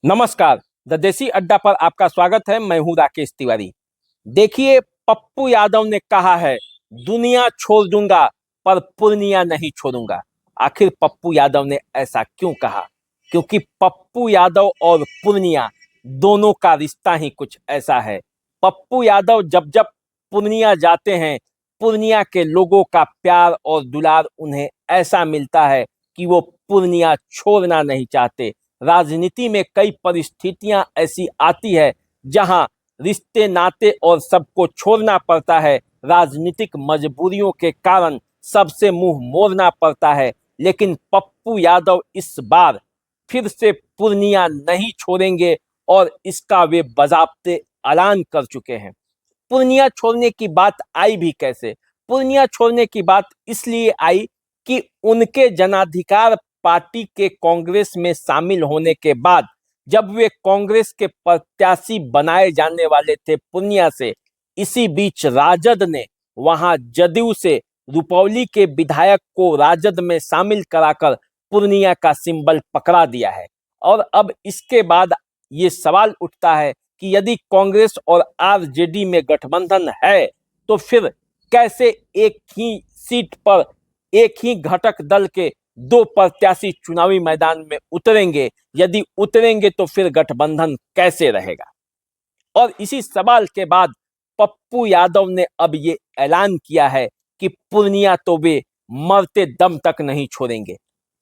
नमस्कार। द देसी अड्डा पर आपका स्वागत है। मैं हूं राकेश तिवारी। देखिए, पप्पू यादव ने कहा है दुनिया छोड़ दूंगा पर पूर्णिया नहीं छोड़ूंगा। आखिर पप्पू यादव ने ऐसा क्यों कहा? क्योंकि पप्पू यादव और पूर्णिया दोनों का रिश्ता ही कुछ ऐसा है। पप्पू यादव जब जब पूर्णिया जाते हैं, पूर्णिया के लोगों का प्यार और दुलार उन्हें ऐसा मिलता है कि वो पूर्णिया छोड़ना नहीं चाहते। राजनीति में कई परिस्थितियां ऐसी आती है जहां रिश्ते नाते और सबको छोड़ना पड़ता है। राजनीतिक मजबूरियों के कारण सबसे मुंह मोड़ना पड़ता है, लेकिन पप्पू यादव इस बार फिर से पूर्णिया नहीं छोड़ेंगे और इसका वे बाज़ाब्ते ऐलान कर चुके हैं। पूर्णिया छोड़ने की बात आई भी कैसे? पूर्णिया छोड़ने की बात इसलिए आई कि उनके जनाधिकार पार्टी के कांग्रेस में शामिल होने के बाद जब वे कांग्रेस के प्रत्याशी बनाए जाने वाले थे पूर्णिया से, इसी बीच राजद ने वहां जदयू से रुपौली के विधायक को राजद में शामिल कराकर पूर्णिया का सिंबल पकड़ा दिया है। और अब इसके बाद ये सवाल उठता है कि यदि कांग्रेस और आरजेडी में गठबंधन है तो फिर कैसे एक ही सीट पर एक ही घटक दल के दो प्रत्याशी चुनावी मैदान में उतरेंगे? यदि उतरेंगे तो फिर गठबंधन कैसे रहेगा? और इसी सवाल के बाद पप्पू यादव ने अब ये ऐलान किया है कि पूर्णिया तो वे मरते दम तक नहीं छोड़ेंगे।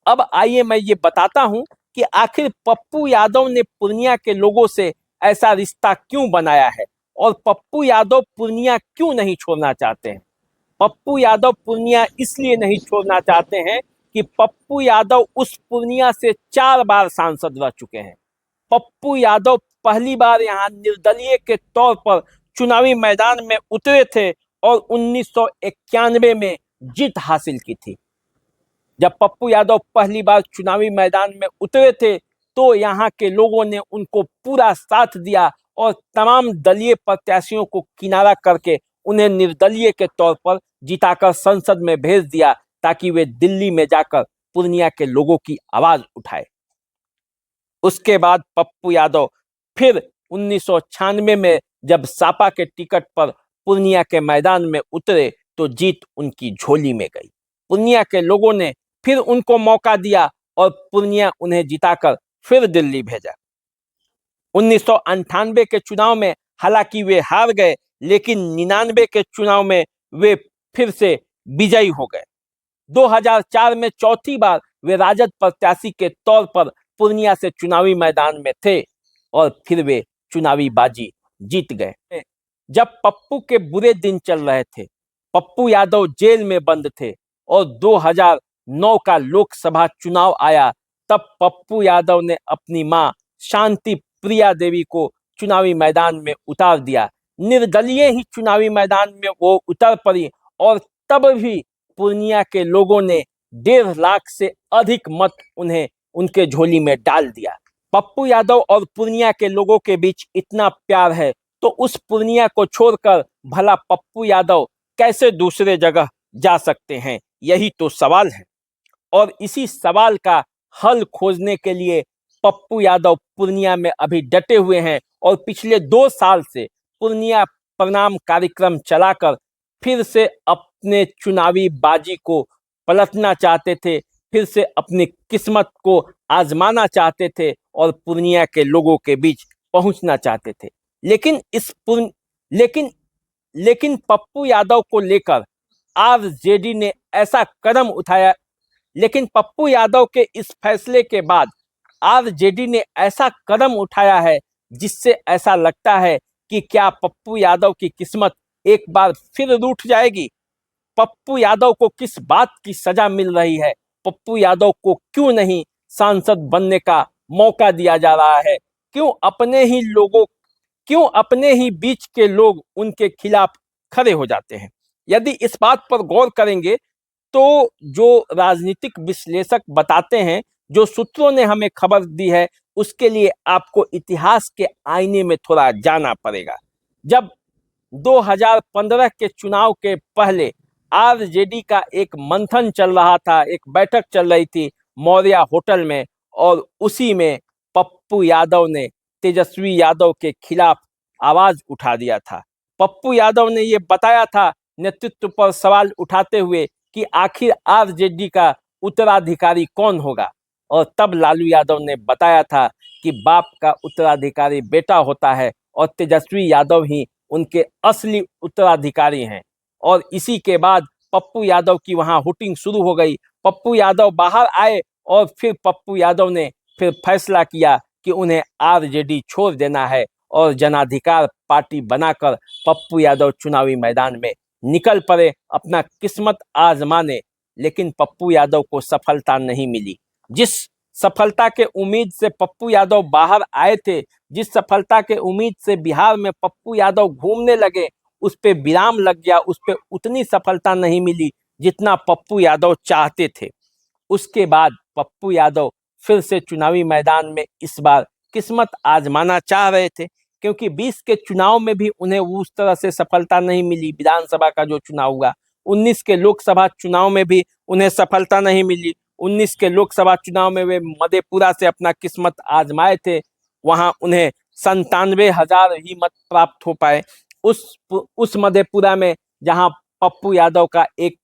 अब आइए मैं ये बताता हूं कि आखिर पप्पू यादव ने पूर्णिया के लोगों से ऐसा रिश्ता क्यों बनाया है और पप्पू यादव पूर्णिया क्यों नहीं छोड़ना चाहते हैं। पप्पू यादव पूर्णिया इसलिए नहीं छोड़ना चाहते हैं कि पप्पू यादव उस पूर्णिया से 4 बार सांसद रह चुके हैं। पप्पू यादव पहली बार यहाँ निर्दलीय के तौर पर चुनावी मैदान में उतरे थे और 1991 में जीत हासिल की थी। जब पप्पू यादव पहली बार चुनावी मैदान में उतरे थे तो यहाँ के लोगों ने उनको पूरा साथ दिया और तमाम दलीय प्रत्याशियों को किनारा करके उन्हें निर्दलीय के तौर पर जिताकर संसद में भेज दिया ताकि वे दिल्ली में जाकर पूर्णिया के लोगों की आवाज उठाए। उसके बाद पप्पू यादव फिर 1996 में जब सपा के टिकट पर पूर्णिया के मैदान में उतरे तो जीत उनकी झोली में गई। पूर्णिया के लोगों ने फिर उनको मौका दिया और पूर्णिया उन्हें जिताकर फिर दिल्ली भेजा। 1998 के चुनाव में हालांकि वे हार गए, लेकिन 99 के चुनाव में वे फिर से विजयी हो गए। 2004 में चौथी बार वे राजद प्रत्याशी के तौर पर पूर्णिया से चुनावी मैदान में थे और फिर वे चुनावी बाजी जीत गए। जब पप्पू के बुरे दिन चल रहे थे, पप्पू यादव जेल में बंद थे और 2009 का लोकसभा चुनाव आया, तब पप्पू यादव ने अपनी मां शांति प्रिया देवी को चुनावी मैदान में उतार दिया। निर्दलीय ही चुनावी मैदान में वो उतर पड़ी और तब भी पूर्णिया के लोगों ने 1.5 लाख से अधिक मत उन्हें उनके झोली में डाल दिया। पप्पू यादव और पूर्णिया के लोगों के बीच इतना प्यार है तो उस पूर्णिया को छोड़कर भला पप्पू यादव कैसे दूसरे जगह जा सकते हैं? यही तो सवाल है। और इसी सवाल का हल खोजने के लिए पप्पू यादव पूर्णिया में अभी डटे हुए हैं और पिछले 2 साल से पूर्णिया प्रणाम कार्यक्रम चलाकर फिर से अपने चुनावी बाजी को पलटना चाहते थे, फिर से अपनी किस्मत को आजमाना चाहते थे और पूर्णिया के लोगों के बीच पहुंचना चाहते थे। लेकिन पप्पू यादव को लेकर आरजेडी ने ऐसा कदम उठाया। लेकिन पप्पू यादव के इस फैसले के बाद आरजेडी ने ऐसा कदम उठाया है जिससे ऐसा लगता है कि क्या पप्पू यादव की किस्मत एक बार फिर रूठ जाएगी? पप्पू यादव को किस बात की सजा मिल रही है? पप्पू यादव को क्यों नहीं सांसद बनने का मौका दिया जा रहा है? क्यों अपने ही बीच के लोग उनके खिलाफ खड़े हो जाते हैं? यदि इस बात पर गौर करेंगे तो जो राजनीतिक विश्लेषक बताते हैं, जो सूत्रों ने हमें खबर दी है, उसके लिए आपको इतिहास के आईने में थोड़ा जाना पड़ेगा। जब 2015 के चुनाव के पहले आरजेडी का एक मंथन चल रहा था, एक बैठक चल रही थी मौर्या होटल में, और उसी में पप्पू यादव ने तेजस्वी यादव के खिलाफ आवाज उठा दिया था। पप्पू यादव ने ये बताया था नेतृत्व पर सवाल उठाते हुए कि आखिर आरजेडी का उत्तराधिकारी कौन होगा, और तब लालू यादव ने बताया था कि बाप का उत्तराधिकारी बेटा होता है और तेजस्वी यादव ही उनके असली उत्तराधिकारी हैं। और इसी के बाद पप्पू यादव की वहां हुटिंग शुरू हो गई। पप्पू यादव बाहर आए और फिर पप्पू यादव ने फिर फैसला किया कि उन्हें आरजेडी छोड़ देना है और जनाधिकार पार्टी बनाकर पप्पू यादव चुनावी मैदान में निकल पड़े अपना किस्मत आजमाने। लेकिन पप्पू यादव को सफलता नहीं मिली। जिस सफलता के उम्मीद से पप्पू यादव बाहर आए थे, जिस सफलता के उम्मीद से बिहार में पप्पू यादव घूमने लगे, उस पे विराम लग गया। उस पे उतनी सफलता नहीं मिली जितना पप्पू यादव चाहते थे। उसके बाद पप्पू यादव फिर से चुनावी मैदान में इस बार किस्मत आजमाना चाह रहे थे, क्योंकि 20 के चुनाव में भी उन्हें उस तरह से सफलता नहीं मिली। विधानसभा का जो चुनाव हुआ, 19 के लोकसभा चुनाव में भी उन्हें सफलता नहीं मिली। 19 के लोकसभा चुनाव में वे मधेपुरा से अपना किस्मत आजमाए थे, वहां उन्हें 97,000 ही मत प्राप्त हो पाए। उस मधेपुरा में जहां पप्पू यादव का एक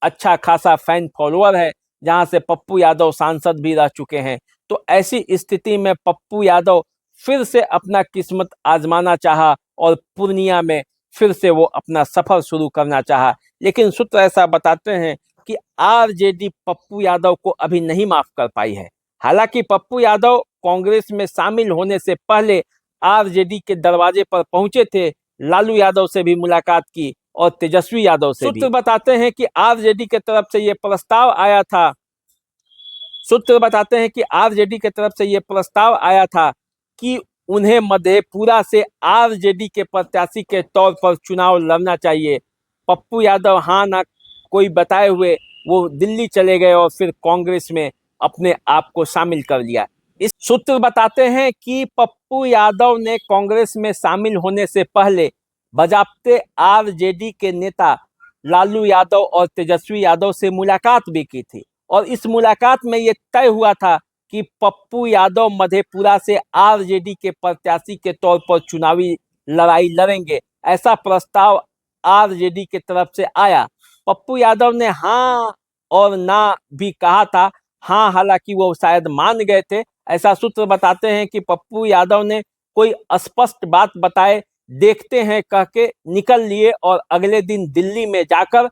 अच्छा खासा फैन फॉलोअर है, जहां से पप्पू यादव सांसद भी रह चुके हैं, तो ऐसी स्थिति में पप्पू यादव फिर से अपना किस्मत आजमाना चाहा और पूर्णिया में फिर से वो अपना सफर शुरू करना चाहा। लेकिन सूत्र ऐसा बताते हैं कि आरजेडी पप्पू यादव को अभी नहीं माफ कर पाई है। हालांकि पप्पू यादव कांग्रेस में शामिल होने से पहले आरजेडी के दरवाजे पर पहुंचे थे, लालू यादव से भी मुलाकात की और तेजस्वी यादव से भी। सूत्र बताते हैं कि आरजेडी के तरफ से ये प्रस्ताव आया था। सूत्र बताते हैं कि आरजेडी के तरफ से ये प्रस्ताव आया था कि उन्हें मधेपुरा से आरजेडी के प्रत्याशी के तौर पर चुनाव लड़ना चाहिए। पप्पू यादव हाँ ना कोई बताए हुए वो दिल्ली चले गए और फिर कांग्रेस में अपने आप को शामिल कर लिया। इस सूत्र बताते हैं कि पप्पू यादव ने कांग्रेस में शामिल होने से पहले बजाप्ते आरजेडी के नेता लालू यादव और तेजस्वी यादव से मुलाकात भी की थी, और इस मुलाकात में ये तय हुआ था कि पप्पू यादव मधेपुरा से आरजेडी के प्रत्याशी के तौर पर चुनावी लड़ाई लड़ेंगे। ऐसा प्रस्ताव आरजेडी के तरफ से आया। पप्पू यादव ने हाँ और ना भी कहा था। हाँ, हालांकि वो शायद मान गए थे। ऐसा सूत्र बताते हैं कि पप्पू यादव ने कोई स्पष्ट बात बताए देखते हैं कह के निकल लिए और अगले दिन दिल्ली में जाकर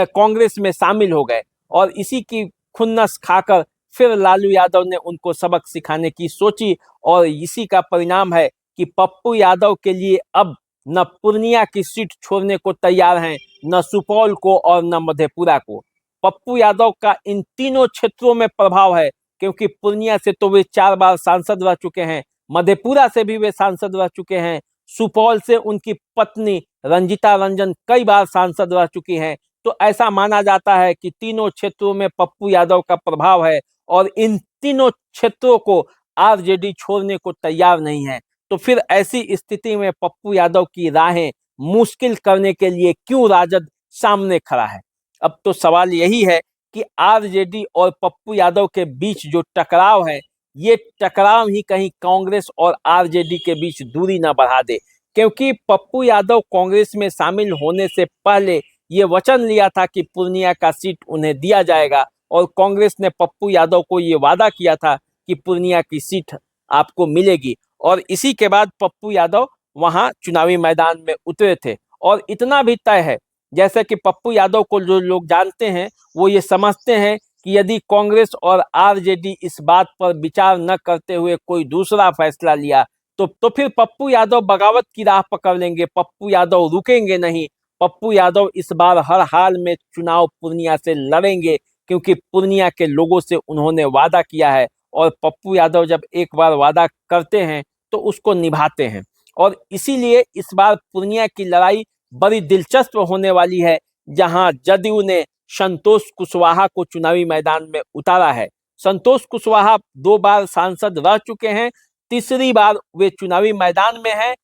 कांग्रेस में शामिल हो गए, और इसी की खुन्नस खाकर फिर लालू यादव ने उनको सबक सिखाने की सोची, और इसी का परिणाम है कि पप्पू यादव के लिए अब न पूर्णिया की सीट छोड़ने को तैयार हैं, न सुपौल को और न मधेपुरा को। पप्पू यादव का इन तीनों क्षेत्रों में प्रभाव है, क्योंकि पूर्णिया से तो वे 4 बार सांसद रह चुके हैं, मधेपुरा से भी वे सांसद रह चुके हैं, सुपौल से उनकी पत्नी रंजिता रंजन कई बार सांसद रह चुकी हैं। तो ऐसा माना जाता है कि तीनों क्षेत्रों में पप्पू यादव का प्रभाव है, और इन तीनों क्षेत्रों को आरजेडी छोड़ने को तैयार नहीं है। तो फिर ऐसी स्थिति में पप्पू यादव की राहें मुश्किल करने के लिए क्यों राजद सामने खड़ा है? अब तो सवाल यही है कि आरजेडी और पप्पू यादव के बीच जो टकराव है, ये टकराव ही कहीं कांग्रेस और आरजेडी के बीच दूरी न बढ़ा दे, क्योंकि पप्पू यादव कांग्रेस में शामिल होने से पहले ये वचन लिया था कि पूर्णिया का सीट उन्हें दिया जाएगा, और कांग्रेस ने पप्पू यादव को ये वादा किया था कि पूर्णिया की सीट आपको मिलेगी, और इसी के बाद पप्पू यादव वहां चुनावी मैदान में उतरे थे। और इतना भी तय है, जैसे कि पप्पू यादव को जो लोग जानते हैं वो ये समझते हैं कि यदि कांग्रेस और आरजेडी इस बात पर विचार न करते हुए कोई दूसरा फैसला लिया तो फिर पप्पू यादव बगावत की राह पकड़ लेंगे, पप्पू यादव रुकेंगे नहीं। पप्पू यादव इस बार हर हाल में चुनाव पूर्णिया से लड़ेंगे, क्योंकि पूर्णिया के लोगों से उन्होंने वादा किया है, और पप्पू यादव जब एक बार वादा करते हैं तो उसको निभाते हैं। और इसीलिए इस बार पूर्णिया की लड़ाई बड़ी दिलचस्प होने वाली है, जहां जदयू ने संतोष कुशवाहा को चुनावी मैदान में उतारा है। संतोष कुशवाहा 2 बार सांसद रह चुके हैं, तीसरी बार वे चुनावी मैदान में हैं,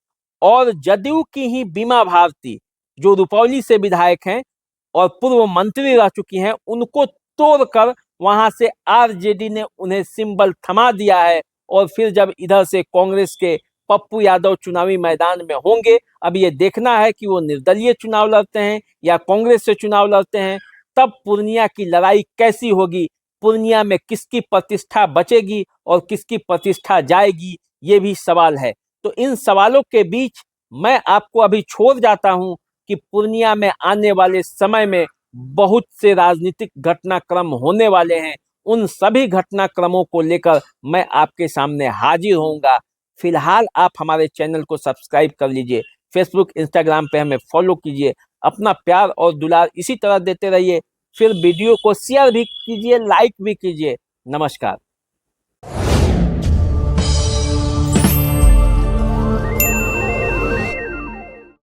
और जदयू की ही बीमा भारती जो रुपौली से विधायक हैं और पूर्व मंत्री रह चुकी हैं, उनको तोड़कर वहां से आरजेडी ने उन्हें सिंबल थमा दिया है, और फिर जब इधर से कांग्रेस के पप्पू यादव चुनावी मैदान में होंगे, अब ये देखना है कि वो निर्दलीय चुनाव लड़ते हैं या कांग्रेस से चुनाव लड़ते हैं। तब पूर्णिया की लड़ाई कैसी होगी, पूर्णिया में किसकी प्रतिष्ठा बचेगी और किसकी प्रतिष्ठा जाएगी, ये भी सवाल है। तो इन सवालों के बीच मैं आपको अभी छोड़ जाता हूं कि पूर्णिया में आने वाले समय में बहुत से राजनीतिक घटनाक्रम होने वाले हैं। उन सभी घटनाक्रमों को लेकर मैं आपके सामने हाजिर होऊंगा। फिलहाल आप हमारे चैनल को सब्सक्राइब कर लीजिए, फेसबुक इंस्टाग्राम पे हमें फॉलो कीजिए, अपना प्यार और दुलार इसी तरह देते रहिए। फिर वीडियो को शेयर भी कीजिए, लाइक भी कीजिए। नमस्कार।